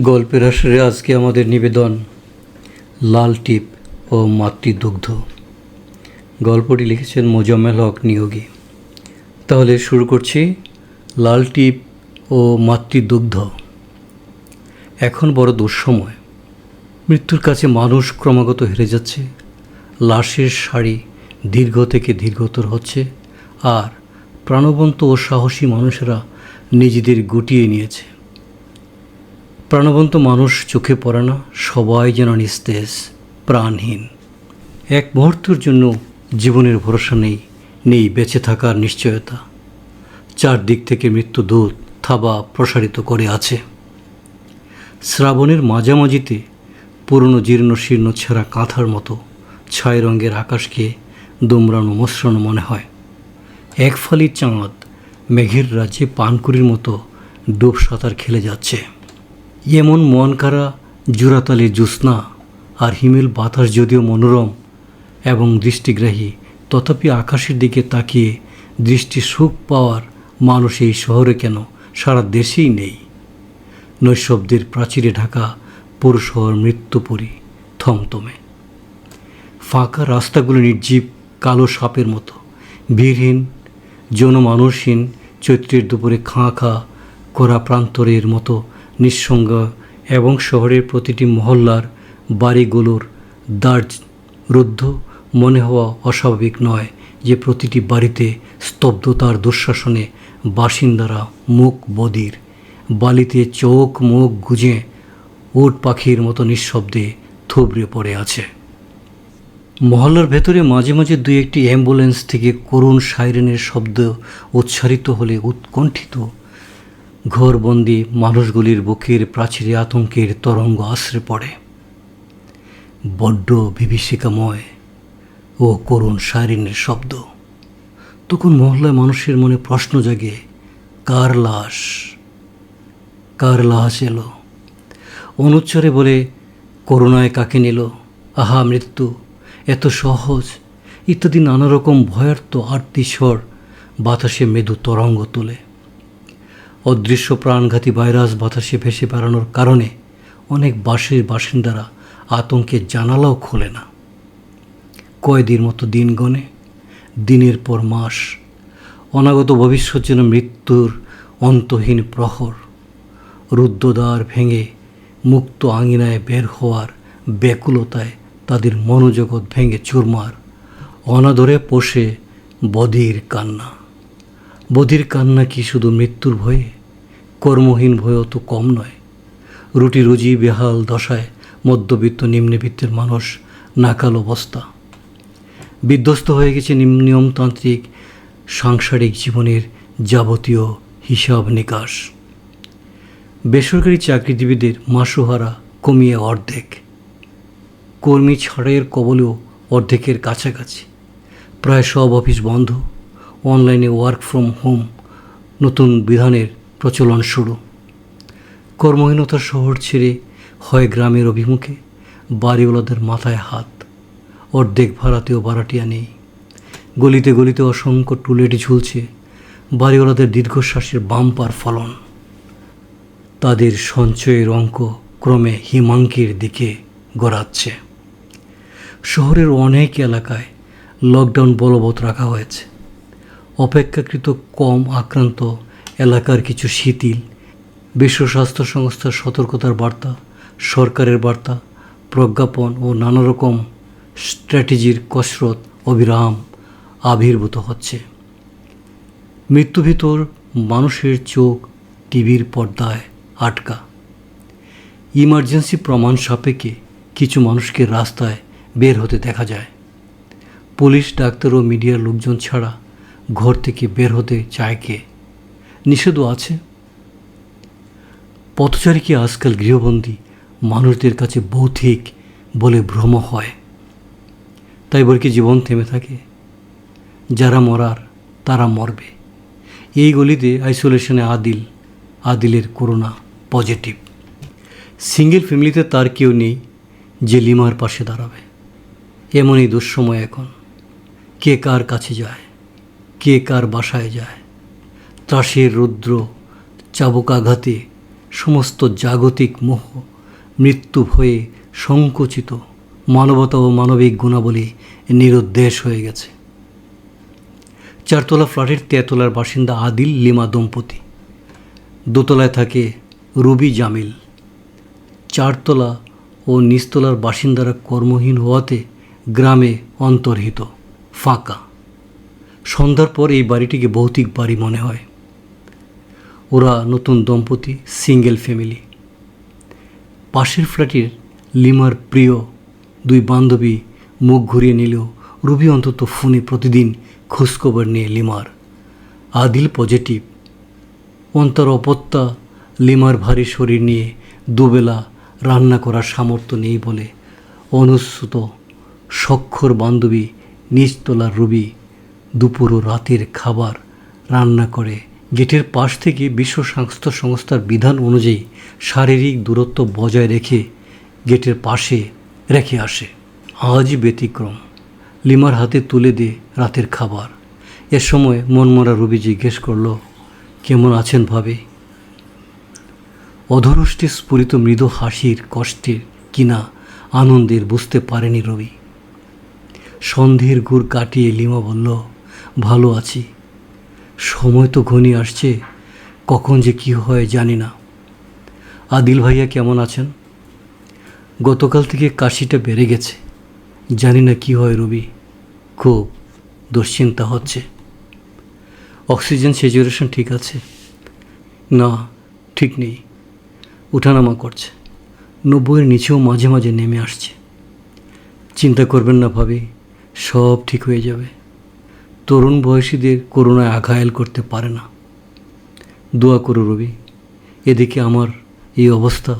গল্পের আসরে আজকে আমাদের নিবেদন লাল টিপ ও মাতৃদুগ্ধ। গল্পটি লিখেছেন মোজাম্মেল হক নিয়োগী। তাহলে শুরু করছি। লাল টিপ ও মাতৃদুগ্ধ। এখন বড় দুঃসময়। মৃত্যুর কাছে মানুষ ক্রমাগত হেরে যাচ্ছে। লাশের সারি দীর্ঘ থেকে দীর্ঘতর হচ্ছে, আর প্রাণবন্ত ও সাহসী মানুষেরা নিজেদের গুটিয়ে নিয়েছে। প্রাণবন্ত মানুষ চোখে পড়ে না, সবাই যেন নিস্তেজ, প্রাণহীন। এক মুহূর্তের জন্য জীবনের ভরসা নেই বেঁচে থাকার নিশ্চয়তা। চারদিক থেকে মৃত্যুদূত থাবা প্রসারিত করে আছে। শ্রাবণের মাঝামাঝিতে পুরনো জীর্ণ শীর্ণ ছেঁড়া কাঁথার মতো ছাই রঙের আকাশকে দুমড়ানো মোচড়ানো মনে হয়। এক ফালি চাঁদ মেঘের রাজ্যে পানকুড়ির মতো ডুব সাঁতার খেলে যাচ্ছে। এমন মনকাড়া জোড়াতালি জ্যোৎস্না আর হিমেল বাতাস যদিও মনোরম এবং দৃষ্টিগ্রাহী, তথাপি আকাশের দিকে তাকিয়ে দৃষ্টি সুখ পাওয়ার মানুষ এই শহরে কেন, সারা দেশেই নেই। নৈশব্দের প্রাচীরে ঢাকা পুরো শহর মৃত্যুপুরী, থমথমে। ফাঁকা রাস্তাগুলো নির্জীব কালো সাপের মতো, ভিড়হীন, জনমানুষহীন। চৈত্রের দুপুরে খাঁ খাঁ করা প্রান্তরের মতো নিঃসঙ্গ, এবং শহরের প্রতিটি মহল্লার বাড়িগুলোর দ্বার রুদ্ধ। মনে হওয়া অস্বাভাবিক নয় যে প্রতিটি বাড়িতে স্তব্ধতার দুঃশাসনে বাসিন্দারা মুখ বধির, বালিতে চোখ মুখ গুঁজে উট পাখির মতো নিঃশব্দে থুবড়ে পড়ে আছে। মহল্লার ভেতরে মাঝে মাঝে দুই একটি অ্যাম্বুলেন্স থেকে করুণ সাইরেনের শব্দ উচ্চারিত হলে উৎকণ্ঠিত ঘরবন্দি মানুষগুলির বুকের প্রাচীরে আতঙ্কের তরঙ্গ আশ্রে পড়ে। বড্ড বিভীষিকাময় ও করুণ সাইরেনের শব্দ। তখন মহল্লায় মানুষের মনে প্রশ্ন জাগে, কার লাশ এলো? অনুচ্চারে বলে, করুণায় কাকে নিল? আহা মৃত্যু, এত সহজ, ইত্যাদি নানা রকম ভয়ার্ত আর্তিস্বর বাতাসে মৃদু তরঙ্গ তোলে। অদৃশ্য প্রাণঘাতী ভাইরাস বাতাসে ভেসে বেড়ানোর কারণে অনেক বাসের বাসিন্দারা আতঙ্কে জানালাও খোলে না। কয়েদির মতো দিন গণে, দিনের পর মাস। অনাগত ভবিষ্যৎ যেন মৃত্যুর অন্তহীন প্রহর। রুদ্ধদ্বার ভেঙে মুক্ত আঙিনায় বের হওয়ার ব্যাকুলতায় তাদের মনোজগৎ ভেঙে চুরমার। অনাদরে পোষে বধির কান্না। বধির কান্না কি শুধু মৃত্যুর ভয়ে? কর্মহীন ভয়ও তো কম নয়। রুটি রুজি বেহাল দশায় মধ্যবিত্ত নিম্নবিত্তের মানুষ নাকাল অবস্থা। বিধ্বস্ত হয়ে গেছে নিয়মতান্ত্রিক সাংসারিক জীবনের যাবতীয় হিসাব নিকাশ। বেসরকারি চাকরিজীবীদের মাসোহারা কমিয়ে অর্ধেক। কর্মী ছাড়াইয়ের কবলেও অর্ধেকের কাছাকাছি। প্রায় সব অফিস বন্ধ। অনলাইনে ওয়ার্ক ফ্রম হোম নতুন বিধানের প্রচলন শুরু। কর্মহীনতার শহর ছেড়ে হয় গ্রামের অভিমুখে, বাড়িওয়ালাদের মাথায় হাত। অর্ধেক ভাড়াতেও ভাড়াটিয়া নেই। গলিতে গলিতে অসংখ্য টুলেট ঝুলছে, বাড়িওয়ালাদের দীর্ঘশ্বাসের বাম্পার ফলন। তাদের সঞ্চয়ের অঙ্ক ক্রমে হিমাঙ্কের দিকে গড়াচ্ছে। শহরের অনেক এলাকায় লকডাউন বলবৎ রাখা হয়েছে। অপেক্ষাকৃত কম আক্রান্ত এলাকার কিছু শিথিল। বিশ্ব স্বাস্থ্য সংস্থার সতর্কতার বার্তা, সরকারের বার্তা, প্রজ্ঞাপন ও নানা রকম স্ট্র্যাটেজির কসরত অবিরাম আবির্ভূত হচ্ছে। মৃত্যুভীতর মানুষের চোখ টিভির পর্দায় আটকা। ইমার্জেন্সি প্রমাণ সাপেক্ষে কিছু মানুষকে রাস্তায় বের হতে দেখা যায়। পুলিশ, ডাক্তার ও মিডিয়ার লোকজন ছাড়া ঘর থেকে বের হতে চায় কে? নিষেধও আছে। পথচারী কি আজকাল গৃহবন্দী মানুষদের কাছে ভৌতিক বলে ভ্রম হয়? তাই বলে কি জীবন থেমে থাকে? যারা মরার তারা মরবে। এই গলিতে আইসোলেশনে আদিলের করোনা পজিটিভ। সিঙ্গেল ফ্যামিলিতে তার কেউ নেই যে লিমার পাশে দাঁড়াবে। এমনই দুঃসময় এখন। কে কার কাছে যায়, কে কার বাসায় যায়। ত্রাসের রৌদ্র চাবুকাঘাতে সমস্ত জাগতিক মোহ, মৃত্যু ভয়ে সংকুচিত, মানবতা ও মানবিক গুণাবলী নিরুদ্দেশ হয়ে গেছে। 4 তলা ফ্ল্যাটের 13 তলার বাসিন্দা আদিল লিমা দম্পতি। 2 তলায় থাকে রুবি জামিল। 4 তলা ও নিচতলার বাসিন্দারা কর্মহীন হওয়াতে গ্রামে অন্তর্হিত, ফাঁকা। সন্ধ্যার পর এই বাড়িটিকে ভৌতিক বাড়ি মনে হয়। ওরা নতুন দম্পতি, সিঙ্গেল ফ্যামিলি। পাশের ফ্ল্যাটের লিমার প্রিয় 2 বান্ধবী মুখ ঘুরিয়ে নিলেও রুবি অন্তত ফোনে প্রতিদিন খোঁজখবর নিয়ে লিমার। আদিল পজিটিভ। অন্তর অপত্যা লিমার ভারী শরীর নিয়ে দুবেলা রান্না করার সামর্থ্য নেই বলে অনুস্যুত সক্ষর বান্ধবী নিচতলার রুবি দুপুর ও রাতের খাবার রান্না করে গেটের পাশ থেকে বিশ্ব স্বাস্থ্য সংস্থার বিধান অনুযায়ী শারীরিক দূরত্ব বজায় রেখে গেটের পাশে রেখে আসে। আজই ব্যতিক্রম। লিমার হাতে তুলে দে রাতের খাবার। এ সময় মনমরা রুবি জিজ্ঞেস করল, কেমন আছেন ভাবি? অধরষ্টে স্ফুরিত মৃদু হাসির কষ্টের কিনা আনন্দের বুঝতে পারেনি রবি। সন্ধ্যের গুড় কাটিয়ে লিমা বলল, ভালো আছি। সময় তো ঘনিয়ে আসছে, কখন যে কী হয় জানি না। আদিল ভাইয়া কেমন আছেন? গতকাল থেকে কাশিটা বেড়ে গেছে, জানি না কি হয় রবি, খুব দুশ্চিন্তা হচ্ছে। অক্সিজেন স্যাচুরেশন ঠিক আছে? না, ঠিক নেই, উঠানামা করছে। 90-এর নিচেও মাঝে মাঝে নেমে আসছে। চিন্তা করবেন না ভাবি, সব ঠিক হয়ে যাবে। তরুণ বয়সীদের করোনায় আঘায়েল করতে পারে না। দোয়া করো রবি। এদিকে আমার এই অবস্থা,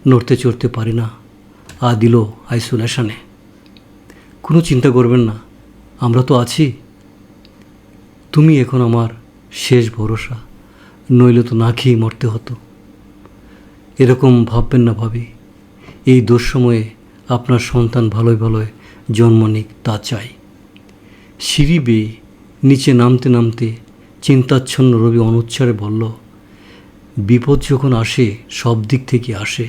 নড়তে চড়তে পারি না, আদিলও আইসোলেশনে। কোনো চিন্তা করবেন না, আমরা তো আছি। তুমি এখন আমার শেষ ভরসা, নইলে তো না খেয়েই মরতে হতো। এরকম ভাববেন না ভাবি, এই দুঃসময়ে আপনার সন্তান ভালোই ভালোই জন্ম নিক, তা চাই। সিঁড়ি বেয়ে নিচে নামতে নামতে চিন্তাচ্ছন্ন রবি অনুচ্চারে বলল, বিপদ যখন আসে সব দিক থেকে আসে।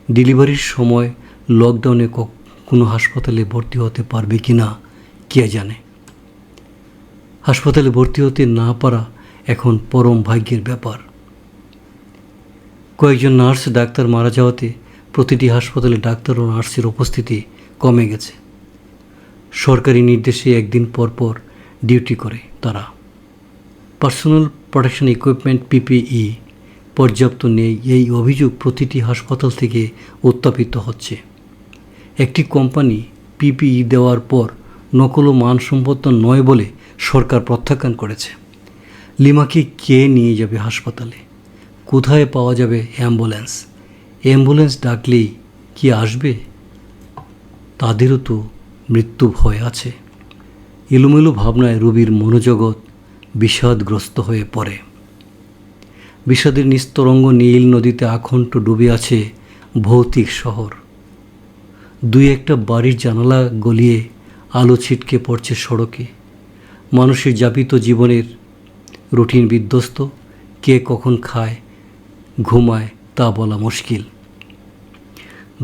ডেলিভারির সময় লকডাউনে কোনো হাসপাতালে ভর্তি হতে পারবে কি না কে জানে। হাসপাতালে ভর্তি হতে না পারা এখন পরম ভাগ্যের ব্যাপার। কয়েকজন নার্স ডাক্তার মারা যাওয়াতে প্রতিটি হাসপাতালে ডাক্তার ও নার্সের উপস্থিতি কমে গেছে। সরকারি নির্দেশে একদিন পর পর ডিউটি করে তারা। পার্সোনাল প্রোটেকশন ইকুইপমেন্ট পিপিই পর্যাপ্ত নেই, এই অভিযোগ প্রতিটি হাসপাতাল থেকে উত্থাপিত হচ্ছে। একটি কোম্পানি পিপিই দেওয়ার পর নকল ও মানসম্পন্ন নয় বলে সরকার প্রত্যাখ্যান করেছে। লিমাকে কে নিয়ে যাবে হাসপাতালে? কোথায় পাওয়া যাবে অ্যাম্বুলেন্স? অ্যাম্বুলেন্স ডাকলেই কি আসবে? তাদেরও তো মৃত্যু ভয় আছে। এলোমেলো ভাবনায় রবির মনোজগৎ বিষাদগ্রস্ত হয়ে পড়ে। বিষাদের নিস্তরঙ্গ নীল নদীতে আখণ্ড ডুবে আছে ভৌতিক শহর। 2-1টা বাড়ির জানালা গলিয়ে আলো ছিটকে পড়ছে সড়কে। মানুষের যাপিত জীবনের রুটিন বিধ্বস্ত। কে কখন খায়, ঘুমায় তা বলা মুশকিল।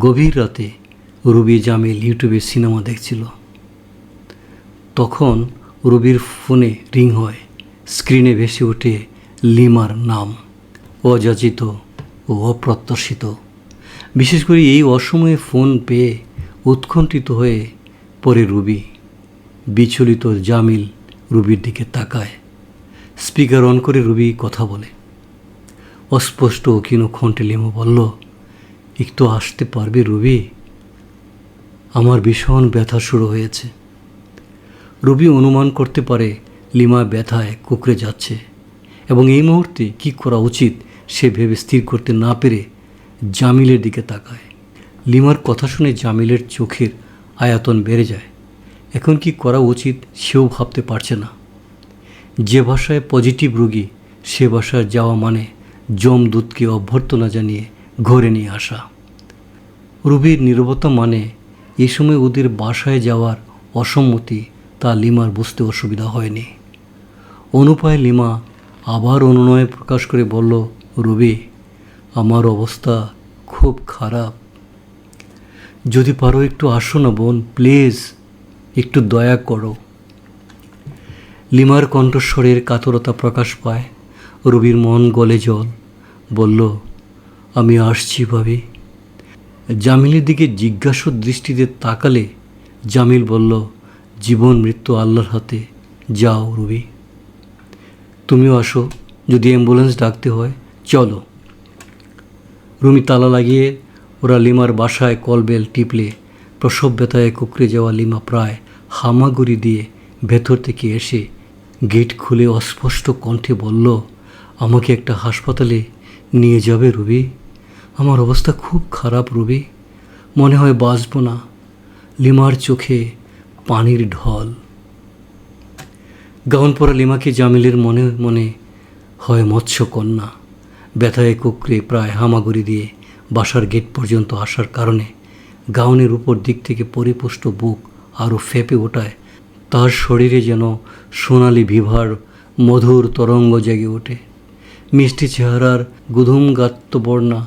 গভীর রাতে রুবি জামিল ইউটিউবে সিনেমা দেখছিল। তখন রুবির ফোনে রিং হয়। স্ক্রিনে ভেসে ওঠে লিমার নাম, অযাচিত ও অপ্রত্যাশিত। বিশেষ করে এই অসময়ে ফোন পেয়ে উৎকণ্ঠিত হয়ে পড়ে রুবি। বিচলিত জামিল রুবির দিকে তাকায়। স্পিকার অন করে রুবি কথা বলে। অস্পষ্ট ও ক্ষীণ কণ্ঠে লিমা বলল, একটু আসতে পারবে রুবি? আমার ভীষণ ব্যথা শুরু হয়েছে। রুবি অনুমান করতে পারে লিমা ব্যথায় কুঁকড়ে যাচ্ছে এবং এই মুহূর্তে কী করা উচিত সে ভেবে স্থির করতে না পেরে জামিলের দিকে তাকায়। লিমার কথা শুনে জামিলের চোখের আয়তন বেড়ে যায়। এখন কি করা উচিত সেও ভাবতে পারছে না। যে ভাষায় পজিটিভ রোগী, সে ভাষায় যাওয়া মানে যমদূতকে অভ্যর্থনা জানিয়ে ঘরে নিয়ে আসা। রুবির নীরবতা মানে এই সময় ওদের বাসায় যাওয়ার অসম্মতি, তা লিমার বুঝতে অসুবিধা হয়নি। অনুপায় লিমা আবার অনুনয় প্রকাশ করে বলল, রুবি, আমার অবস্থা খুব খারাপ। যদি পারো একটু আসো না বোন, প্লিজ একটু দয়া করো। লিমার কণ্ঠস্বরের কাতরতা প্রকাশ পায়। রবির মন গলে জল। বলল, আমি আসছি ভাবি। জামিলের দিকে জিজ্ঞাসু দৃষ্টিতে তাকালে জামিল বলল, জীবন মৃত্যু আল্লাহর হাতে, যাও রবি। তুমিও আসো, যদি অ্যাম্বুলেন্স ডাকতে হয় চলো। রুমি তালা লাগিয়ে ওরা লিমার বাসায় কলবেল টিপলে প্রসব ব্যথায় কুকড়ে যাওয়া লিমা প্রায় হামাগুড়ি দিয়ে ভেতর থেকে এসে গেট খুলে অস্পষ্ট কণ্ঠে বলল, আমাকে একটা হাসপাতালে নিয়ে যাবে রবি? আমার অবস্থা খুব খারাপ রবি, মনে হয় বাঁচব না। লিমার চোখে পানির ঢল। গাউন পরা লিমাকে জামিলের মনে মনে হয় মৎস্যকন্যা। ব্যথায় কুকড়ে প্রায় হামাগুড়ি দিয়ে বাসার গেট পর্যন্ত আসার কারণে গাউনের উপর দিক থেকে পরিপুষ্ট বুক আরও ফেঁপে ওঠায়। তার শরীরে যেন সোনালি বিভার মধুর তরঙ্গ জেগে ওঠে। মিষ্টি চেহারার গুধুম গাত্রবর্ণা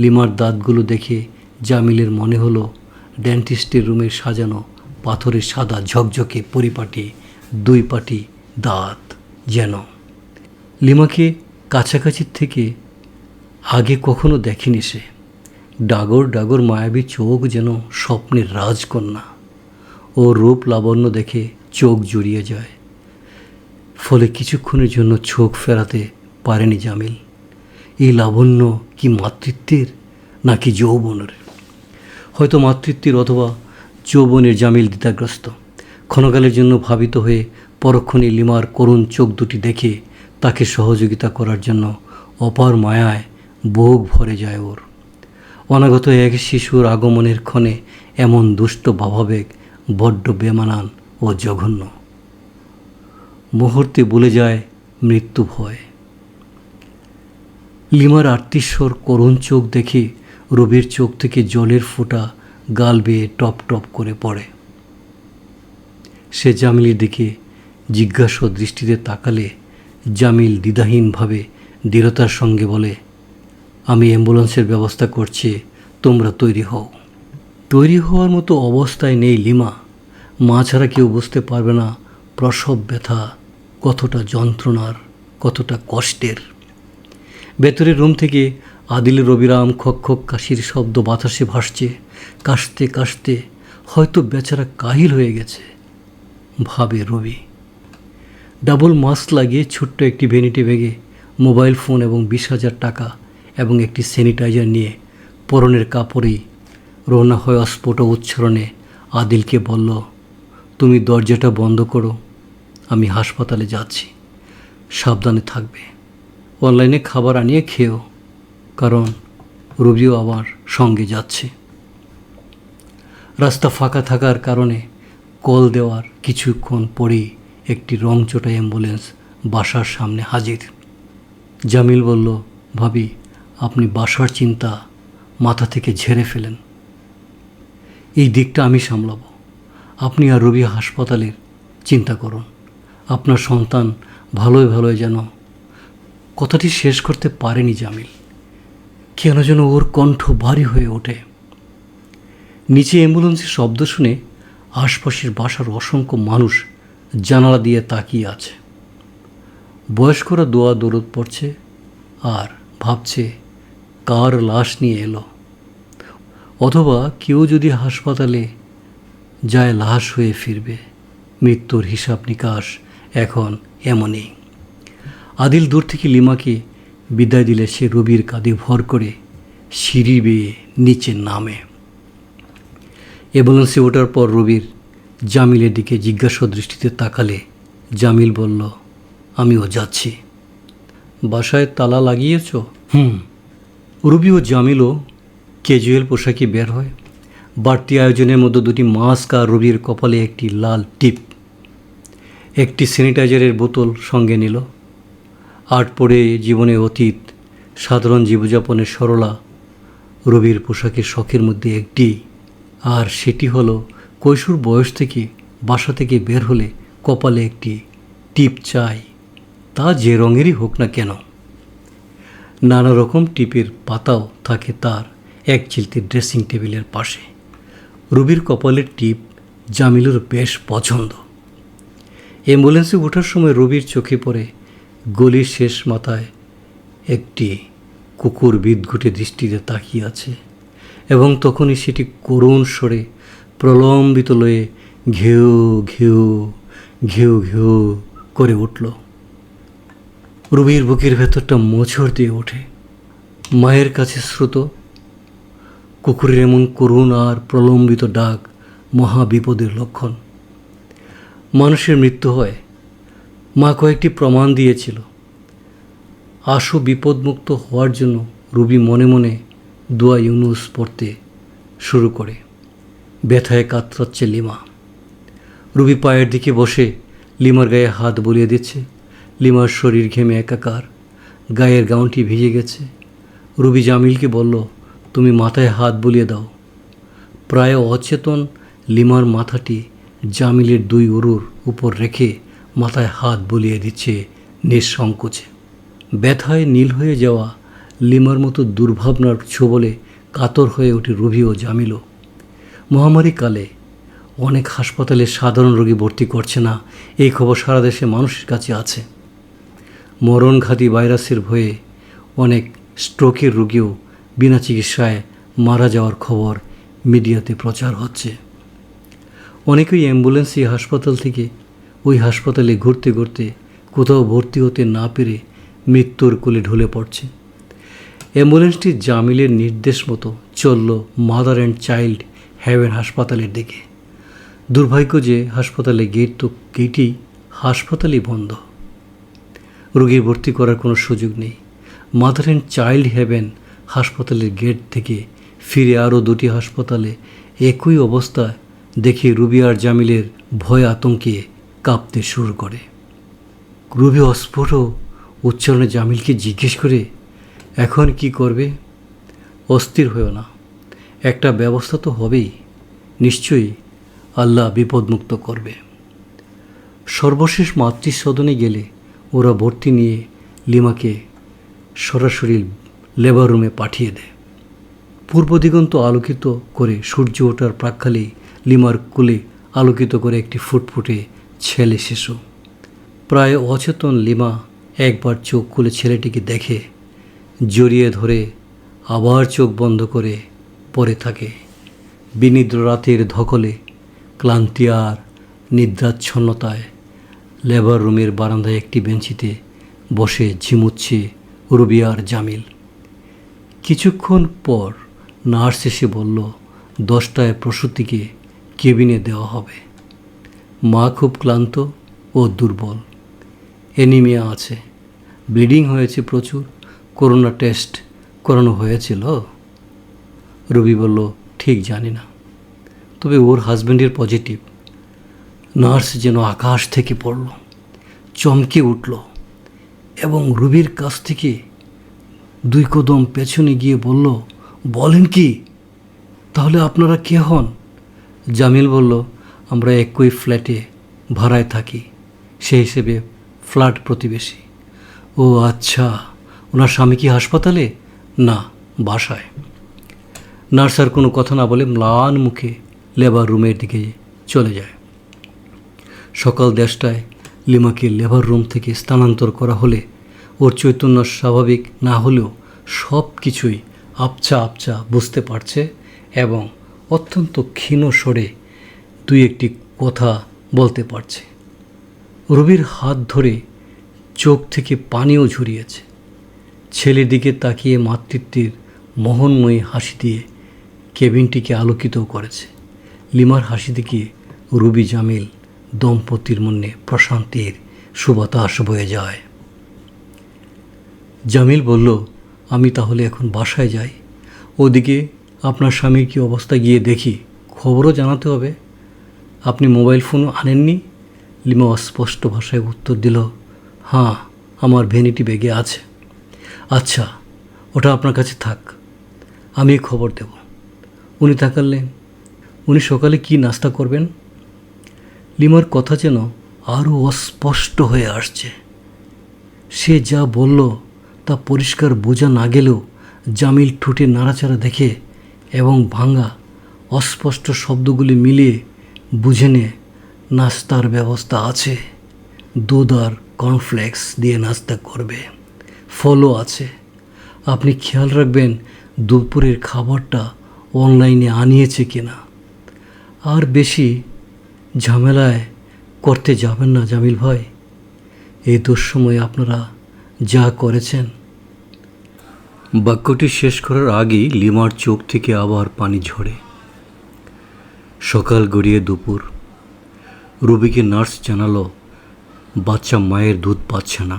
লিমার দাঁতগুলো দেখে জামিলের মনে হলো ডেন্টিস্টের রুমে সাজানো পাথরের সাদা ঝকঝকে পরিপাটি দুই পাটি দাঁত যেন। লিমাকে কাছাকাছির থেকে আগে কখনো দেখেনি সে। ডাগর ডাগর মায়াবী চোখ যেন স্বপ্নের রাজকন্যা। ও রূপ লাবণ্য দেখে চোখ জুড়িয়ে যায়। ফলে কিছুক্ষণের জন্য চোখ ফেরাতে পারেনি জামিল। এই লাবণ্য কি মাতৃত্বের নাকি যৌবনের? হয়তো মাতৃত্বের অথবা যৌবনের। জামিল দ্বিধাগ্রস্ত। ক্ষণকালের জন্য ভাবিত হয়ে পরক্ষণে লিমার করুণ চোখ দুটি দেখে তাকে সহযোগিতা করার জন্য অপার মায়ায় বুক ভরে যায় ওর। অনাগত এক শিশুর আগমনের ক্ষণে এমন দুষ্ট ভাবাবেগ বড্ড বেমানান ও জঘন্য। মুহূর্তে ভুলে যায় মৃত্যু ভয়। লিমার আর্তিস্বর করুণ চোখ দেখে রবির চোখ থেকে জলের ফোঁটা গাল বেয়ে টপ টপ করে পড়ে। সে জামিলের দিকে জিজ্ঞাসা দৃষ্টিতে তাকালে জামিল দ্বিধাহীনভাবে দৃঢ়তার সঙ্গে বলে, আমি অ্যাম্বুলেন্সের ব্যবস্থা করছি, তোমরা তৈরি হও। তৈরি হওয়ার মতো অবস্থায় নেই লিমা। মা ছাড়া কেউ বুঝতে পারবে না প্রসব ব্যথা কতটা যন্ত্রণার, কতটা কষ্টের। ভেতরের রুম থেকে আদিলের রবিরাম খক খক কাশির শব্দ বাতাসে ভাসছে। কাশতে কাশতে হয়তো বেচারা কাহিল হয়ে গেছে, ভাবে রবি। ডাবল মাস্ক লাগিয়ে ছোট্ট একটি ভ্যানিটি ব্যাগে মোবাইল ফোন এবং 20,000 টাকা এবং একটি স্যানিটাইজার নিয়ে পরনের কাপড়েই রওনা হয়ে অস্ফুট উচ্চারণে আদিলকে বলল, তুমি দরজাটা বন্ধ করো, আমি হাসপাতালে যাচ্ছি, সাবধানে থাকবে। অনলাইনে খাবার আনিয়ে খেও, কারণ রবিও আমার সঙ্গে যাচ্ছে। রাস্তা ফাঁকা থাকার কারণে কল দেওয়ার কিছুক্ষণ পরেই একটি রংচটা অ্যাম্বুলেন্স বাসার সামনে হাজির। জামিল বলল, ভাবি, আপনি বাসার চিন্তা মাথা থেকে ঝেড়ে ফেলেন, এই দিকটা আমি সামলাব। আপনি আর রবি হাসপাতালের চিন্তা করুন। আপনার সন্তান ভালোই ভালোই যেন। কথাটি শেষ করতে পারেনি জামিল। কেন যেন ওর কণ্ঠ ভারী হয়ে ওঠে। নিচে অ্যাম্বুলেন্সের শব্দ শুনে আশপাশের বাসার অসংখ্য মানুষ জানালা দিয়ে তাকিয়ে আছে। বয়স্করা দোয়া দরুদ পড়ছে আর ভাবছে কার লাশ নিয়ে এলো, অথবা কেউ যদি হাসপাতালে যায় লাশ হয়ে ফিরবে। মৃত্যুর হিসাব নিকাশ এখন এমনই। আদিল দূর থেকে লিমাকে বিদায় দিলে সে রবির কাঁধে ভর করে সিঁড়ি বেয়ে নিচে নামে। অ্যাম্বুলেন্সে ওঠার পর রবির জামিলের দিকে জিজ্ঞাসা দৃষ্টিতে তাকালে জামিল বলল, আমিও যাচ্ছি। বাসায় তালা লাগিয়েছ? রবি ও জামিলও ক্যাজুয়াল পোশাকে বের হয়। বাড়তি আয়োজনের মধ্যে দুটি মাস্ক আর রবির কপালে একটি লাল টিপ। একটি স্যানিটাইজারের বোতল সঙ্গে নিল। আট পড়ে জীবনে অতীত সাধারণ জীবনযাপনের সরলা রবির পোশাকের শখের মধ্যে একটি, আর সেটি হলো কৈশোর বয়স থেকে বাসা থেকে বের হলে কপালে একটি টিপ চাই, তা যে রঙেরই হোক না কেন। নানা রকম টিপের পাতাও থাকে তার এক চিলতে ড্রেসিং টেবিলের পাশে। রুবির কপালের টিপ জামিলুর বেশ পছন্দ। অ্যাম্বুলেন্সে ওঠার সময় রবির চোখে পড়ে গলির শেষ মাথায় একটি কুকুর বিদঘুটে দৃষ্টিতে তাকিয়ে আছে, এবং তখনই সেটি করুণ স্বরে প্রলম্বিত লয়ে ঘেউ ঘেউ ঘেউ ঘেউ করে উঠল। রুবির বুকের ভেতরটা মোচড় দিয়ে ওঠে। মায়ের কাছে শ্রুত কুকুরের এমন করুণ আর প্রলম্বিত ডাক মহা বিপদের লক্ষণ। মানুষের মৃত্যু হয়, মা কয়েকটি প্রমাণ দিয়েছিল। আশু বিপদমুক্ত হওয়ার জন্য রুবি মনে মনে দোয়া ইউনুস পড়তে শুরু করে। ব্যথায় কাতরাচ্ছে লিমা। রুবি পায়ের দিকে বসে লিমার গায়ে হাত বুলিয়ে দিচ্ছে। লিমার শরীর ঘেমে একাকার, গায়ের গাউনটি ভিজে গেছে। রুবি জামিলকে বলল, তুমি মাথায় হাত বুলিয়ে দাও। প্রায় অচেতন লিমার মাথাটি জামিলের দুই উরুর উপর রেখে মাথায় হাত বুলিয়ে দিচ্ছে নিঃসংকোচে। ব্যথায় নীল হয়ে যাওয়া লিমার মতো দুর্ভাবনার ছোবলে কাতর হয়ে ওঠে রুবি ও জামিলও। মহামারী কালে অনেক হাসপাতালে সাধারণ রোগী ভর্তি করছে না, এই খবর সারা দেশে মানুষের কাছে আছে। মরণঘাতী ভাইরাসের ভয়ে অনেক স্ট্রোকের রোগীও বিনা চিকিৎসায় মারা যাওয়ার খবর মিডিয়াতে প্রচার হচ্ছে। অনেকেই অ্যাম্বুলেন্সে হাসপাতাল থেকে ওই হাসপাতালে ঘুরতে ঘুরতে কোথাও ভর্তি হতে না পেরে মৃত্যুর কোলে ঢলে পড়ছে। অ্যাম্বুলেন্সটি জামিলের নির্দেশ মতো চলল মাদার অ্যান্ড চাইল্ড হেভেন হাসপাতালের দিকে। দুর্ভাগ্য যে হাসপাতালে গেটই হাসপাতালই বন্ধ। রোগীর ভর্তি করার কোনো সুযোগ নেই। মাদার অ্যান্ড চাইল্ড হেভেন হাসপাতালের গেট থেকে ফিরে আরও দুটি হাসপাতালে একই অবস্থায় দেখে রুবি আর জামিলের ভয় আতঙ্কে কাঁপতে শুরু করে। রুবি অস্ফুট উচ্চারণে জামিলকে জিজ্ঞেস করে, এখন কি করবে? অস্থির হয়েও না, একটা ব্যবস্থা তো হবেই, নিশ্চয়ই আল্লাহ বিপদমুক্ত করবে। সর্বশেষ মাতৃসদনে গেলে ওরা ভর্তি নিয়ে লিমাকে সরাসরি লেবার রুমে পাঠিয়ে দেয়। পূর্ব দিগন্ত আলোকিত করে সূর্য ওঠার প্রাক্কালেই লিমার কোলে আলোকিত করে একটি ফুটফুটে ছেলে শিশু। প্রায় অচেতন লিমা একবার চোখ খুলে ছেলেটিকে দেখে, জড়িয়ে ধরে আবার চোখ বন্ধ করে পড়ে থাকে। বিনিদ্র রাতের ধকলে, ক্লান্তি আর নিদ্রাচ্ছন্নতায় লেবার রুমের বারান্দায় একটি বেঞ্চিতে বসে ঝিমুচ্ছে রুবি আর জামিল। কিছুক্ষণ পর নার্স এসে বলল, 10টায় প্রসূতিকে কেবিনে দেওয়া হবে। মা খুব ক্লান্ত ও দুর্বল, অ্যানিমিয়া আছে, ব্লিডিং হয়েছে প্রচুর। করোনা টেস্ট করানো হয়েছিল? রুবি বলল, ঠিক জানি না, তবে ওর হাজব্যান্ডের পজিটিভ। নার্স যেন আকাশ থেকে পড়ল, চমকে উঠল এবং রুবির কাছ থেকে 2 কদম পেছনে গিয়ে বলল, বলেন কি? তাহলে আপনারা কে হন? জামিল বলল, আমরা একই ফ্ল্যাটে ভাড়ায় থাকি, সেই হিসেবে ফ্ল্যাট প্রতিবেশী। ও আচ্ছা, ওনার স্বামী কি হাসপাতালে? না, বাসায়। নার্স আর কোনো কথা না বলে ম্লান মুখে লেবার রুমের দিকে চলে যায়। সকাল 10টায় লিমাকে লেবার রুম থেকে স্থানান্তর করা হলে ওর চৈতন্য স্বাভাবিক না হলেও সব কিছুই আপচা আপচা বুঝতে পারছে এবং অত্যন্ত ক্ষীণ স্বরে 2-1টি কথা বলতে পারছে। রবির হাত ধরে চোখ থেকে পানিও ঝরিয়েছে। ছেলের দিকে তাকিয়ে মাতৃত্বের মোহনময়ী হাসি দিয়ে কেবিনটিকে আলোকিতও করেছে। লিমার হাসি দিকে রুবি জামিল দম্পতির মনে প্রশান্তির সুবাতাস বয়ে যায়। জামিল বলল, আমি তাহলে এখন বাসায় যাই, ওদিকে আপনার স্বামীর কী অবস্থা গিয়ে দেখি, খবরও জানাতে হবে। আপনি মোবাইল ফোনও আনেননি? লিমা অস্পষ্ট ভাষায় উত্তর দিল, হ্যাঁ, আমার ভ্যানিটি ব্যাগে আছে। আচ্ছা, ওটা আপনার কাছে থাক, আমি খবর দেব। উনি তাকালেন, উনি সকালে কি নাস্তা করবেন? লিমার কথা যেন আরও অস্পষ্ট হয়ে আসছে। সে যা বলল তা পরিষ্কার বোঝা না গেলেও জামিল ঠোঁটে নাড়াচাড়া দেখে এবং ভাঙা অস্পষ্ট শব্দগুলি মিলিয়ে বুঝে নিয়ে নাস্তার ব্যবস্থা আছে। দুধ আর কর্নফ্লেক্স দিয়ে নাস্তা করবে, ফলও আছে। আপনি খেয়াল রাখবেন দুপুরের খাবারটা অনলাইনে আনিয়েছে কিনা। আর বেশি ঝামেলায় করতে যাবেন না জামিল ভাই। এই দুঃসময়ে আপনারা যা করেছেন। বাক্যটি শেষ করার আগেই লিমার চোখ থেকে আবার পানি ঝরে। সকাল গড়িয়ে দুপুর। রুবিকে নার্স জানালো বাচ্চা মায়ের দুধ পাচ্ছে না।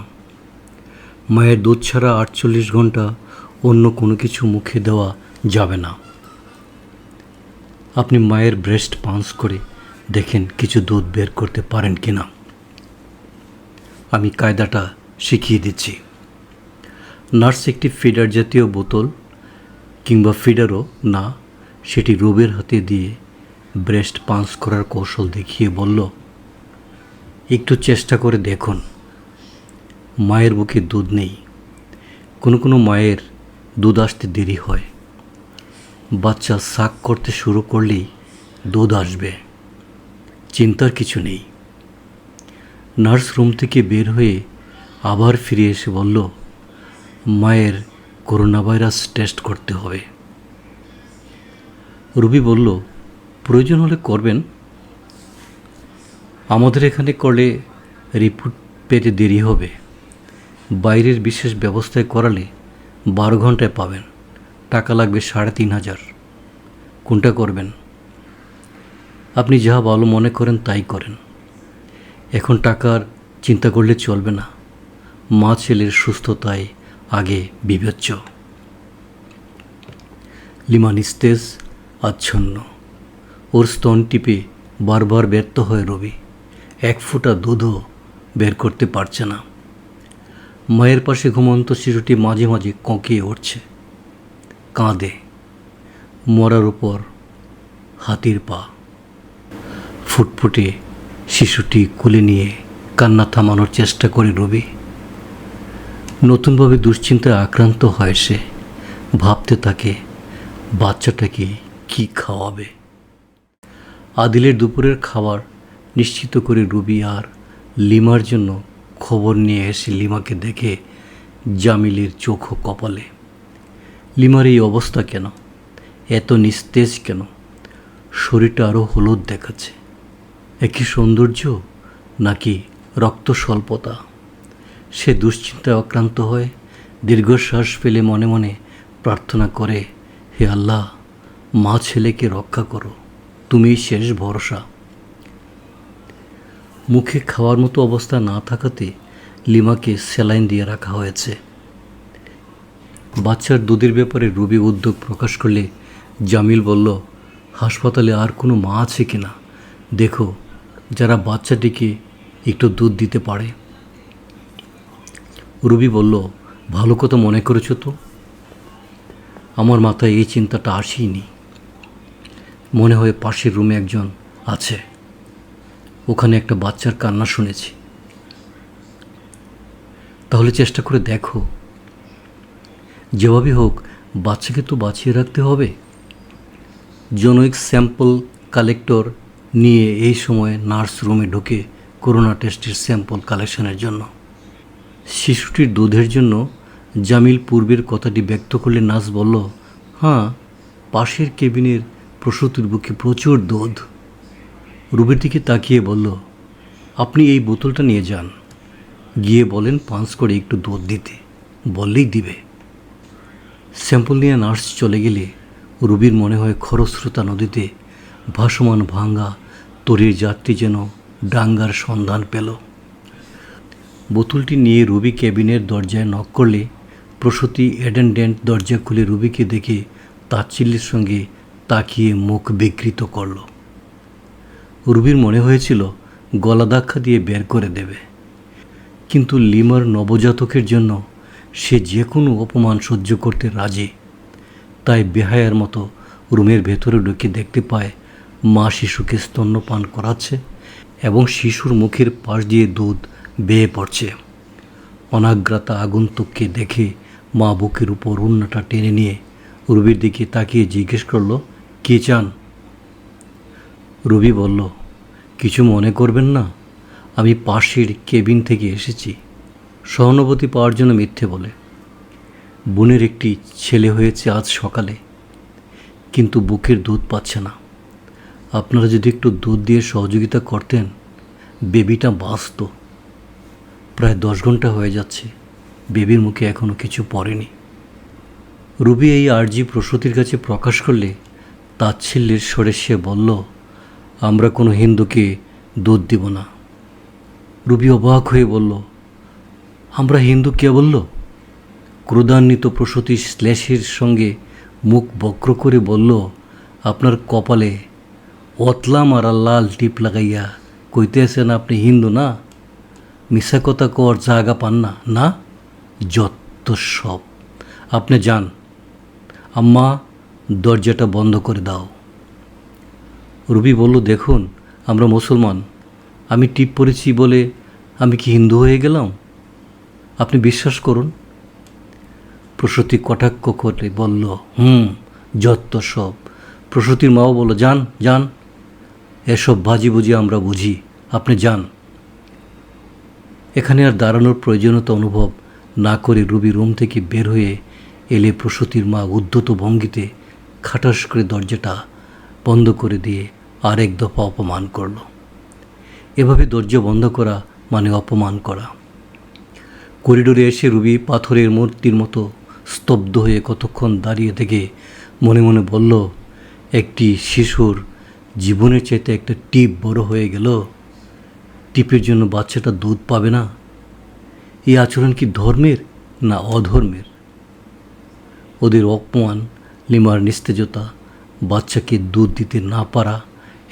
মায়ের দুধ ছাড়া 48 ঘন্টা অন্য কোনো কিছু মুখে দেওয়া যাবে না। আপনি মায়ের ব্রেস্ট পাঞ্চ করে দেখেন কিছু দুধ বের করতে পারেন কিনা। আমি কায়দাটা শিখিয়ে দিচ্ছি। নার্স একটি ফিডার জাতীয় বোতল কিংবা ফিডারও না, সেটি রুবির হাতে দিয়ে ব্রেস্ট পাঞ্চ করার কৌশল দেখিয়ে বলল, একটু চেষ্টা করে দেখুন। মায়ের বুকে দুধ নেই। কোনো কোনো মায়ের দুধ আসতে দেরি হয়। বাচ্চা সাক করতে শুরু করলেই দুধ আসবে, চিন্তার কিছু নেই। নার্স রুম থেকে বের হয়ে আবার ফিরে এসে বলল, মায়ের করোনা ভাইরাস টেস্ট করতে হবে। রুবি বলল, প্রয়োজন হলে করবেন। আমাদের এখানে করলে রিপোর্ট পেতে দেরি হবে। বাইরের বিশেষ ব্যবস্থায় করালে 12 ঘন্টায় পাবেন। টাকা লাগবে 3500। কোনটা করবেন? আপনি যা ভালো মনে করেন তাই করেন। এখন টাকার চিন্তা করলে চলবে না। মা ছেলের সুস্থতায় আগে বিবেচ্য। লিমা নিস্তেজ, আচ্ছন্ন। ওর স্তন টিপে বারবার ব্যর্থ হয় রবি। 1 ফোঁটা দুধও বের করতে পারছে না। মায়ের পাশে ঘুমন্ত শিশুটি মাঝে মাঝে কঁকিয়ে উঠছে, কাঁদে। মরার উপর হাতির পা। ফুটফুটে শিশুটি কোলে নিয়ে কান্না থামানোর চেষ্টা করে রবি। নতুনভাবে দুশ্চিন্তায় আক্রান্ত হয় সে। ভাবতে থাকে বাচ্চাটাকে কি খাওয়াবে। আদিলের দুপুরের খাবার নিশ্চিত করে রুবি আর লিমার জন্য খবর নিয়ে এসে লিমাকে দেখে জামিলের চোখ ও কপালে। লিমার এই অবস্থা কেন? এত নিস্তেজ কেন? শরীরটা আরও হলুদ দেখাচ্ছে। একই সৌন্দর্য নাকি রক্ত স্বল্পতা? সে দুশ্চিন্তায় আক্রান্ত হয়ে দীর্ঘশ্বাস ফেলে মনে মনে প্রার্থনা করে, হে আল্লাহ, মা ছেলেকে রক্ষা করো, তুমিই শেষ ভরসা। মুখে খাওয়ার মতো অবস্থা না থাকাতে লিমাকে স্যালাইন দিয়ে রাখা হয়েছে। বাচ্চার দুধের ব্যাপারে রুবি উদ্যোগ প্রকাশ করলে জামিল বলল, হাসপাতালে আর কোনো মা আছে কিনা দেখো, যারা বাচ্চাটিকে একটু দুধ দিতে পারে। রুবি বলল, ভালো কথা মনে করেছো তো। আমার মাথায় এই চিন্তাটা আসেনি। মনে হয় পাশের রুমে একজন আছে, ওখানে একটা বাচ্চার কান্না শুনেছি। তাহলে চেষ্টা করে দেখো। যেভাবে হোক বাচ্চাকে তো বাঁচিয়ে রাখতে হবে। জনৈক স্যাম্পল কালেক্টর নিয়ে এই সময় নার্স রুমে ঢুকে করোনা টেস্টের স্যাম্পল কালেকশনের জন্য। শিশুটির দুধের জন্য জামিল পূর্বের কথাটি ব্যক্ত করলে নার্স বলল, হ্যাঁ, পাশের কেবিনের প্রসূতির বুকে প্রচুর দুধ। রুবির দিকে তাকিয়ে বলল, আপনি এই বোতলটা নিয়ে যান, গিয়ে বলেন পাঞ্চ করে একটু দুধ দিতে, বললেই দিবে। স্যাম্পল নিয়ে নার্স চলে গেলে রুবির মনে হয় খরস্রোতা নদীতে ভাসমান ভাঙ্গা তরীর যাত্রী যেন ডাঙ্গার সন্ধান পেল। বোতলটি নিয়ে রুবি কেবিনের দরজায় নক করলে প্রসূতি অ্যাটেন্ডেন্ট দরজা খুলে রুবিকে দেখে তাচ্ছিল্যের সঙ্গে তাকিয়ে মুখ বিকৃত করল। রুবির মনে হয়েছিল গলা ধাক্কা দিয়ে বের করে দেবে, কিন্তু লিমার নবজাতকের জন্য সে যে কোনো অপমান সহ্য করতে রাজি। তাই বেহায়ার মতো রুমের ভেতরে ঢুকে দেখতে পায় মা শিশুকে স্তন্যপান করাচ্ছে এবং শিশুর মুখের পাশ দিয়ে দুধ বেয়ে পড়ছে। অনাগ্রাতা আগন্তুককে দেখে মা বুকের উপর ওড়নাটা টেনে নিয়ে রুবির দিকে তাকিয়ে জিজ্ঞেস করলো, কে চান? রুবি বলল, কিছু মনে করবেন না, আমি পাশের কেবিন থেকে এসেছি। সহানুভূতি পাওয়ার জন্য মিথ্যে বলে। বোনের একটি ছেলে হয়েছে আজ সকালে, কিন্তু বুকের দুধ পাচ্ছে না। আপনারা যদি একটু দুধ দিয়ে সহযোগিতা করতেন, বেবিটা বাঁচত। প্রায় 10 ঘন্টা হয়ে যাচ্ছে, বেবির মুখে এখনও কিছু পড়েনি। রুবি এই আর্জি প্রসূতির কাছে প্রকাশ করলে তাচ্ছিল্যের স্বরে সে বলল, আমরা কোনো হিন্দুকে দুধ দিব না। রুবি অবাক হয়ে বলল, আমরা হিন্দু কে বলল? ক্রোধান্বিত প্রসূতি শ্লেষের সঙ্গে মুখ বক্র করে বলল, আপনার কপালে অতলা মারা লাল টিপ লাগাইয়া কইতেছেন আপনি হিন্দু না? মিশা কথা কর জায়গা পান না, না? যত সব। আপনি যান, আম্মা দরজাটা বন্ধ করে দাও। রুবি বলল, দেখুন আমরা মুসলমান, আমি টিপ পড়েছি বলে আমি কি হিন্দু হয়ে গেলাম? আপনি বিশ্বাস করুন। প্রসূতি কটাক্ষ করে বলল, যত সব। প্রসূতির মাও বলল, যান যান, এসব বাজি বুঝি আমরা বুঝি, আপনি যান। এখানে আর দাঁড়ানোর প্রয়োজনীয়তা অনুভব না করে রুবি রুম থেকে বের হয়ে এলে প্রসূতির মা উদ্ধত ভঙ্গিতে খাটাস করে দরজাটা বন্ধ করে দিয়ে আরেক দফা অপমান করল। এভাবে দরজা বন্ধ করা মানে অপমান করা। করিডোরে এসে রুবি পাথরের মূর্তির মতো স্তব্ধ হয়ে কতক্ষণ দাঁড়িয়ে থেকে মনে মনে বলল, একটি শিশুর জীবনের চাইতে একটা টিপ বড় হয়ে গেল। টিপের জন্য বাচ্চাটা দুধ পাবে না। এই আচরণ কি ধর্মের না অধর্মের? ওদের অপমান, লিমার নিস্তেজতা, বাচ্চাকে দুধ দিতে না পারা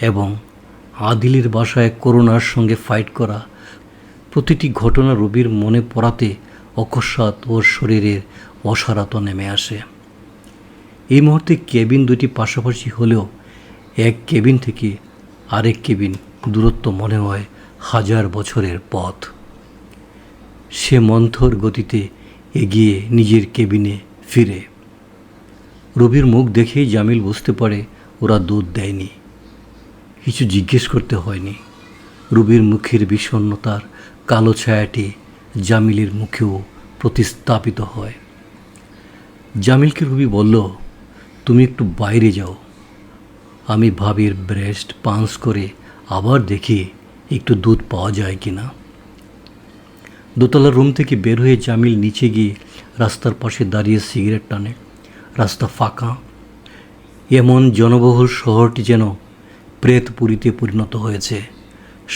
এবং আদিলের বাসায় করোনার সঙ্গে ফাইট করা, প্রতিটি ঘটনা রবির মনে পড়াতে অকস্মাৎ ওর শরীরের অসারতা নেমে আসে। এই মুহূর্তে কেবিন দুটি পাশাপাশি হলেও এক কেবিন থেকে আরেক কেবিন দূরত্ব মনে হয় 1000 বছরের পথ। সে মন্থর গতিতে এগিয়ে নিজের কেবিনে ফিরে। রবির মুখ দেখেই জামিল বুঝতে পারে ওরা দুধ দেয়নি। কিছু জিজ্ঞেস করতে হয়নি। রবির মুখের বিষণ্ণতার কালো ছায়াটি জামিলের মুখেও প্রতিস্থাপিত হয়। জামিলকে রবি বলল, তুমি একটু বাইরে যাও, আমি ভাবির ব্রেস্ট পাঞ্চ করে আবার দেখি একটু দুধ পাওয়া যায় কি না। দোতলার রুম থেকে বের হয়ে জামিল নিচে গিয়ে রাস্তার পাশে দাঁড়িয়ে সিগারেট টানে। রাস্তা ফাঁকা। এমন জনবহুল শহরটি যেন প্রেতপুরীতে পরিণত হয়েছে।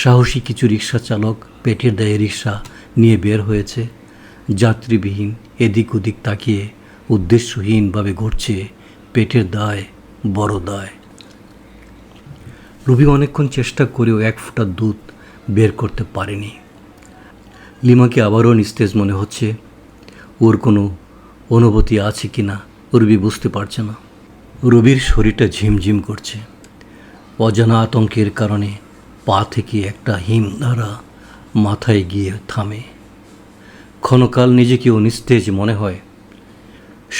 সাহসী কিছু রিক্সা চালক পেটের দায়ে রিক্সা নিয়ে বের হয়েছে। যাত্রীবিহীন এদিক ওদিক তাকিয়ে উদ্দেশ্যহীনভাবে ঘুরছে। পেটের দায় বড় দায়। রুবি অনেকক্ষণ চেষ্টা করেও এক ফোঁটা দুধ বের করতে পারেনি। লিমাকে আবারও নিস্তেজ মনে হচ্ছে। ওর কোনো অনুভূতি আছে কি না রুবি বুঝতে পারছে না। রুবির শরীরটা ঝিমঝিম করছে। অজানা আতঙ্কের কারণে পা থেকে একটা হিমধারা মাথায় গিয়ে থামে। ক্ষণকাল নিজেকে নিস্তেজ মনে হয়।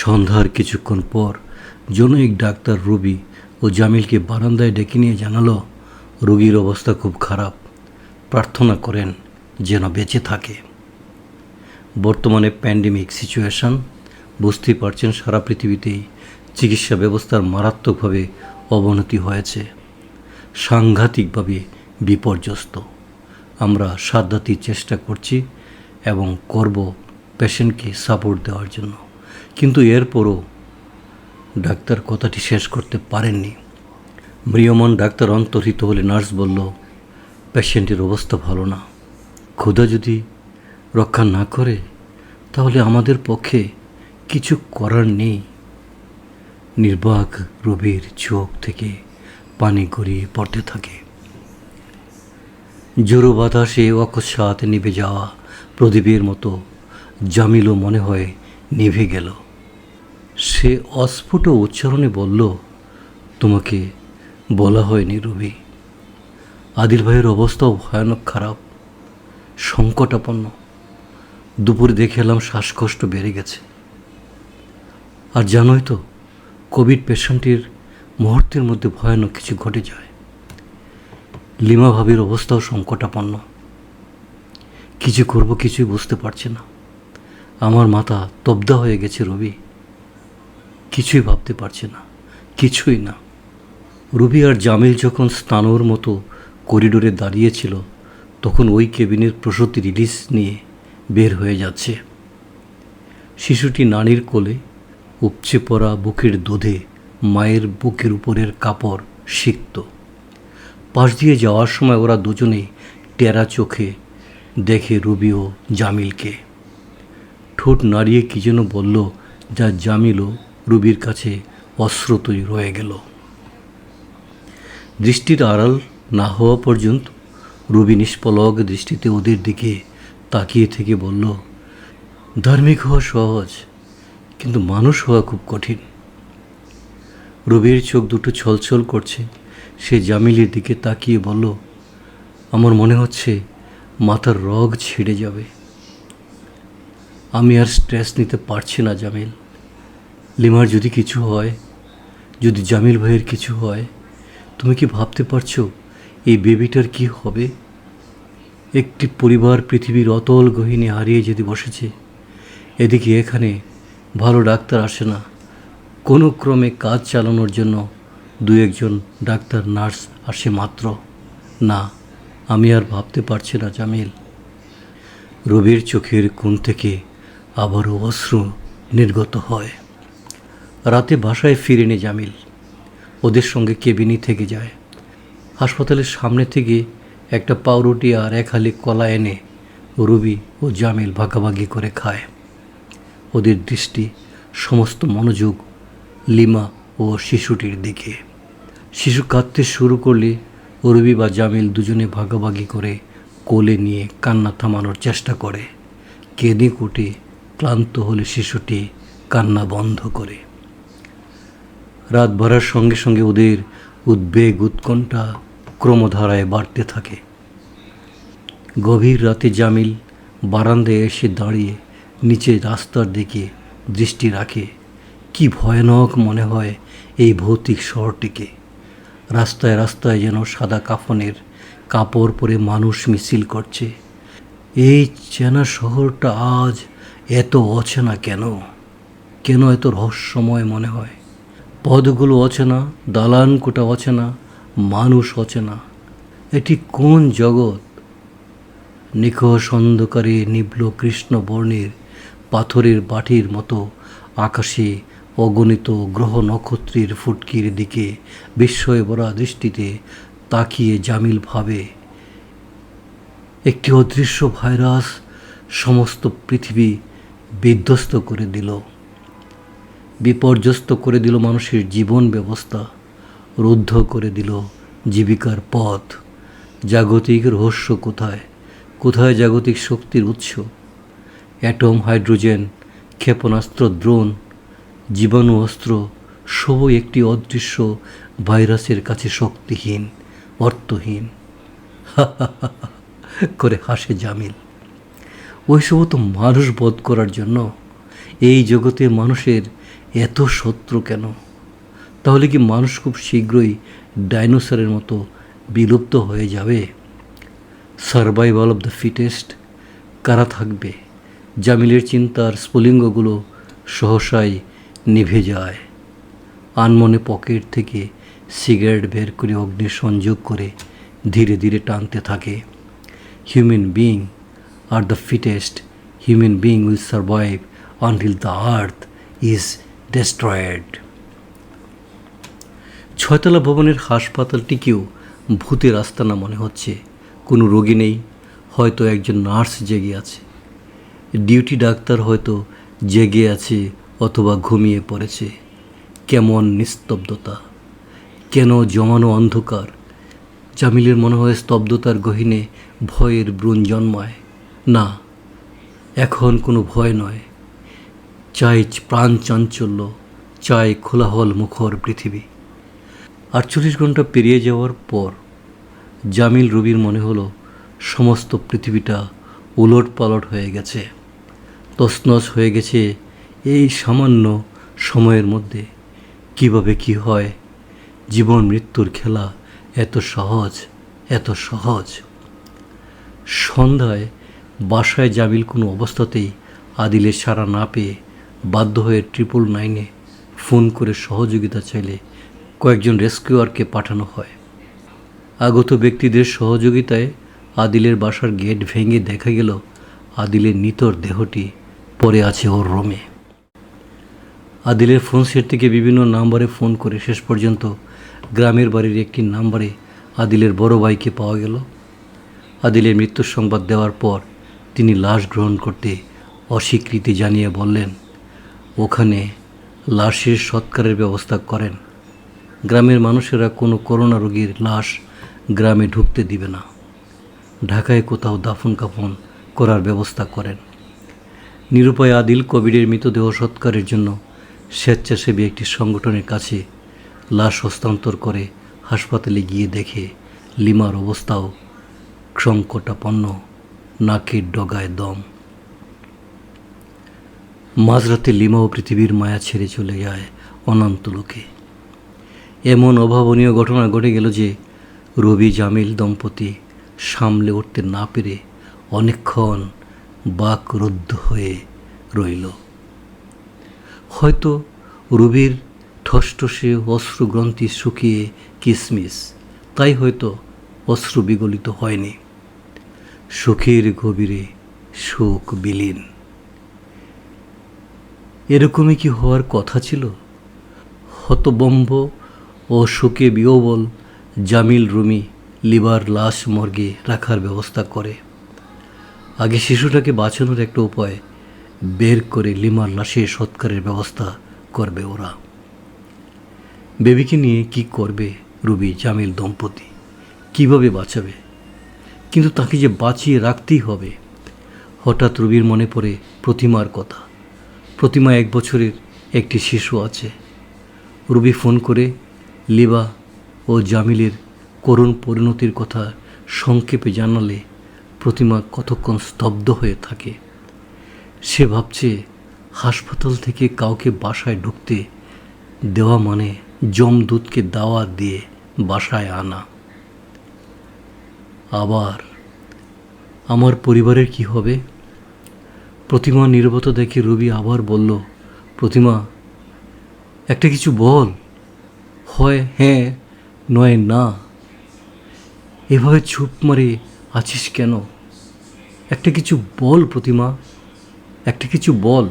সন্ধ্যার কিছুক্ষণ পর জনৈক ডাক্তার রুবি ও জামিলকে বারান্দায় ডেকে নিয়ে জানালো, রোগীর অবস্থা খুব খারাপ, প্রার্থনা করেন যেন বেঁচে থাকে। বর্তমানে প্যান্ডেমিক সিচুয়েশন, বুঝতেই পারছেন, সারা পৃথিবীতেই চিকিৎসা ব্যবস্থার মারাত্মকভাবে অবনতি হয়েছে, সাংঘাতিকভাবে বিপর্যস্ত। আমরা সাধ্যাতি চেষ্টা করছি এবং করব পেশেন্টকে সাপোর্ট দেওয়ার জন্য, কিন্তু এরপরও ডাক্তার কথাটি শেষ করতে পারেননি। ম্রিয়মান ডাক্তার অন্তর্হিত হলে নার্স বলল, পেশেন্টের অবস্থা ভালো না। খোদা যদি রক্ষা না করে তাহলে আমাদের পক্ষে কিছু করার নেই। নির্বাক রবির চোখ থেকে পানি গড়িয়ে পড়তে থাকে। জোরো বাতাসে অকস্মাৎ নিভে যাওয়া প্রদীপের মতো জামিলও মনে হয় নিভে গেল। সে অস্ফুট উচ্চারণে বলল, তোমাকে বলা হয়নি রবি, আদিল ভাইয়ের অবস্থাও ভয়ানক খারাপ, সংকটাপন্ন। দুপুরে দেখে এলাম শ্বাসকষ্ট বেড়ে গেছে। আর জানোই তো, কোভিড পেশেন্টের মুহূর্তের মধ্যে ভয়ানক কিছু ঘটে যায়। লিমা ভাবির অবস্থাও সংকটাপন্ন। কিছু করব কিছুই বুঝতে পারছি না। আমার মাথা তবদা হয়ে গেছে রবি। কিছুই ভাবতে পারছি না, কিছুই না। রবি আর জামিল যখন স্নানর মতো করিডোরে দাঁড়িয়েছিল, তখন ওই কেবিনের প্রসূতি রিলিজ নিয়ে বের হয়ে যাচ্ছে। শিশুটি নানির কোলে, উপচে পড়া বুকের দুধে মায়ের বুকের উপরের কাপড় সিক্ত। পাশ দিয়ে যাওয়ার সময় ওরা দুজনেই টেরা চোখে দেখে রবি ও জামিলকে। ঠোঁট নাড়িয়ে কী যেন বলল, যা জামিলও রবির কাছে অশ্রুতই রয়ে গেল। দৃষ্টির আড়াল না হওয়া পর্যন্ত রবি নিষ্পলক দৃষ্টিতে ওদের দিকে তাকিয়ে থেকে বলল, ধার্মিক হওয়া সহজ, কিন্তু মানুষ হওয়া খুব কঠিন। রবির চোখ দুটো ছলছল করছে। সে জামিলের দিকে তাকিয়ে বলল, আমার মনে হচ্ছে মাথার রগ ছিঁড়ে যাবে। আমি আর স্ট্রেস নিতে পারছি না জামিল। লিমার যদি কিছু হয়, যদি জামিল ভাইয়ের কিছু হয়, তুমি কি ভাবতে পারছো এই বেবিটার কি হবে? একটি পরিবার পৃথিবীর অতল গহীনে হারিয়ে যেতে বসেছে। এদিকে এখানে ভালো ডাক্তার আসে না। কোনো ক্রমে কাজ চালানোর জন্য দু একজন ডাক্তার নার্স আসে মাত্র। না, আমি আর ভাবতে পারছি না জামিল। রবির চোখের কোণ থেকে আবারও অশ্রু নির্গত হয়। রাতে বাসায় ফিরেনি জামিল। ওদের সঙ্গে কেবিনই থেকে যায়। হাসপাতালের সামনে থেকে একটা পাউরুটি আর এক হালি কলা এনে রবি ও জামিল ভাগাভাগি করে খায়। ওদের দৃষ্টি, সমস্ত মনোযোগ লিমা ও শিশুটির দিকে। শিশু কাঁদতে শুরু করলে রবি বা জামিল দুজনে ভাগাভাগি করে কোলে নিয়ে কান্না থামানোর চেষ্টা করে। কেঁদে কুটে ক্লান্ত হলে শিশুটি কান্না বন্ধ করে। রাত বাড়ার সঙ্গে সঙ্গে ওদের উদ্বেগ উৎকণ্ঠা ক্রমধারায় বাড়তে থাকে। গভীর রাতে জামিল বারান্দায় এসে দাঁড়িয়ে নিচে রাস্তার দিকে দৃষ্টি রাখে। কি ভয়ানক মনে হয় এই ভৌতিক শহরটিকে। রাস্তায় রাস্তায় যেন সাদা কাফনের কাপড় পরে মানুষ মিছিল করছে। এই চেনা শহরটা আজ এত অচেনা কেন? কেন এত রহস্যময় মনে হয়? পদগুলো অচেনা, দালানকোটা অচেনা, মানুষ অচেনা। এটি কোন জগৎ? নিখোঁজ অন্ধকারে নিভল কৃষ্ণ বর্ণের পাথরের বাটির মতো আকাশে অগণিত গ্রহ নক্ষত্রের ফুটকির দিকে বিস্ময়ে ভরা দৃষ্টিতে তাকিয়ে জামিল ভাবে, একটি অদৃশ্য ভাইরাস সমস্ত পৃথিবী বিধ্বস্ত করে দিল, বিপর্যস্ত করে দিল মানুষের জীবন ব্যবস্থা, রুদ্ধ করে দিল জীবিকার পথ। জাগতিক রহস্য কোথায়? কোথায় জাগতিক শক্তির উৎস? অ্যাটম, হাইড্রোজেন, ক্ষেপণাস্ত্র, ড্রোন, জীবাণু অস্ত্র সবই একটি অদৃশ্য ভাইরাসের কাছে শক্তিহীন, অর্থহীন। করে হাসে জামিল। ওইসব তো মানুষ বধ করার জন্য। এই জগতে মানুষের এত শত্রু কেন? তাহলে কি মানুষ খুব শীঘ্রই ডাইনোসরের মতো বিলুপ্ত হয়ে যাবে? Survival of the fittest. কারা থাকবে? জামিলের চিন্তার স্ফুলিঙ্গগুলো সহসাই নিভে যায়। আনমনে পকেট থেকে সিগারেট বের করে অগ্নি সংযোগ করে ধীরে ধীরে টানতে থাকে। Human being are the fittest. Human being will survive until the earth is destroyed. ছয়তলা ভবনের হাসপাতালটিকেও ভূতের আস্তানা মনে হচ্ছে। কোনো রোগী নেই, হয়তো একজন নার্স জেগে আছে। ডিউটি ডাক্তার হয়তো জেগে আছে অথবা ঘুমিয়ে পড়েছে। কেমন নিস্তব্ধতা, কেন জমানো অন্ধকার। জামিলের মনে হয় স্তব্ধতার গহীনে ভয়ের ব্রণ জন্মায়। না, এখন কোনো ভয় নয়। চাই প্রাণ চাঞ্চল্য, চাই খোলাহল মুখর পৃথিবী। 48 ঘন্টা পেরিয়ে যাওয়ার পর জামিল রবির মনে হলো সমস্ত পৃথিবীটা উলট পালট হয়ে গেছে। তছনছ হয়ে গেছে এই সামান্য সময়ের মধ্যে। কিভাবে কি হয়, জীবন মৃত্যুর খেলা এত সহজ, এত সহজ। সন্ধ্যায় বাসায় জামিল কোনো অবস্থাতেই আদিলের সাড়া না পেয়ে বাধ্য হয়ে 999-এ ফোন করে সহযোগিতা চাইলে কয়েকজন রেস্কিউয়ারকে পাঠানো হয়। আগত ব্যক্তিদের সহযোগিতায় আদিলের বাসার গেট ভেঙে দেখা গেল আদিলের নিথর দেহটি পড়ে আছে ওর রুমে। আদিলের ফোন সেট থেকে বিভিন্ন নাম্বারে ফোন করে শেষ পর্যন্ত গ্রামের বাড়ির একটি নাম্বারে আদিলের বড় ভাইকে পাওয়া গেল। আদিলের মৃত্যুর সংবাদ দেওয়ার পর তিনি লাশ গ্রহণ করতে অস্বীকৃতি জানিয়ে বললেন ওখানে লাশের সৎকারের ব্যবস্থা করেন। গ্রামের মানুষেরা কোনো করোনা রোগীর লাশ গ্রামে ঢুকতে দিবে না। ঢাকায় কোথাও দাফন কাফন করার ব্যবস্থা করেন। নিরুপায় আদিল কোভিডের মৃতদেহ সৎকারের জন্য স্বেচ্ছাসেবী একটি সংগঠনের কাছে লাশ হস্তান্তর করে হাসপাতালে গিয়ে দেখে লিমার অবস্থাও সংকটাপন্ন, নাকের ডগায় দম। মাঝরাতে লিমাও পৃথিবীর মায়া ছেড়ে চলে যায় অনন্ত লোকে। এমন অভাবনীয় ঘটনা ঘটে গেল যে রবি জামিল দম্পতি সামলে উঠতে না পেরে অনেকক্ষণ বাকরুদ্ধ হয়ে রইল। হয়তো রবির ঠসঠসে অশ্রুগ্রন্থি শুকিয়ে কিসমিস, তাই হয়তো অশ্রু বিগলিত হয়নি। সুখের গভীরে শোক বিলীন। এরকমই কি হওয়ার কথা ছিল? হতবম্ব ও শোকে বিহ্বল জামিল রুমি লিবার লাশ মর্গে রাখার ব্যবস্থা করে। আগে শিশুটাকে বাঁচানোর একটা উপায় বের করে লিমার লাশের সৎকারের ব্যবস্থা করবে ওরা। বেবিকে নিয়ে কি করবে রুবি জামিল দম্পতি? কিভাবে বাঁচাবে? কিন্তু তাকে যে বাঁচিয়ে রাখতেই হবে। হঠাৎ রুবির মনে পড়ে প্রতিমার কথা। প্রতিমা 1 বছরের একটি শিশু আছে। রুবি ফোন করে লিবা ও জামিলের করুণ পরিণতির কথা সংক্ষেপে জানালে প্রতিমা কতক্ষণ স্তব্ধ হয়ে থাকে। সে ভাবছে হাসপাতাল থেকে কাউকে বাসায় ঢুকতে দেওয়া মানে যমদূতকে দাওয়াত দিয়ে বাসায় আনা। আবার আমার পরিবারের কি হবে? প্রতিমা নীরবতা দেখে রবি আবার বলল, প্রতিমা একটা কিছু বল, হয় হ্যাঁ নয় না। এভাবে চুপ মারে আছিস কেন? একটা কিছু বল প্রতিমা, একটা কিছু বল।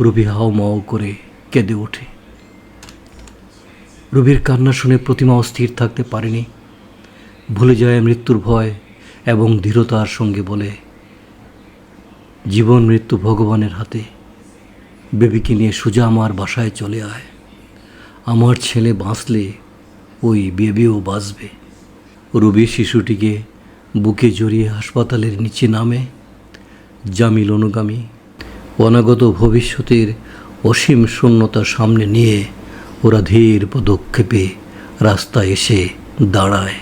রবি হাও মাও করে কেঁদে ওঠে। রবির কান্না শুনে প্রতিমা অস্থির থাকতে পারেনি। ভুলে যায় মৃত্যুর ভয় এবং দৃঢ়তার সঙ্গে বলে, জীবন মৃত্যু ভগবানের হাতে। বেবিকে নিয়ে সোজা আমার বাসায় চলে আয়। আমার ছেলে বাঁচলে ওই বেবিও বাঁচবে। রবি শিশুটিকে বুকে জড়িয়ে হাসপাতালের নিচে নামে। জামিল অনুগামী অনাগত ভবিষ্যতের অসীম শূন্যতা সামনে নিয়ে ওরা ধীর পদক্ষেপে রাস্তায় এসে দাঁড়ায়।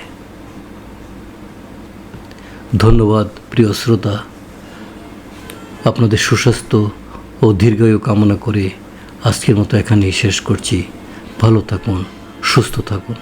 ধন্যবাদ প্রিয় শ্রোতা। আপনাদের সুস্বাস্থ্য ও দীর্ঘায়ু কামনা করে আজকের মতো এখানেই শেষ করছি। ভালো থাকুন, সুস্থ থাকুন।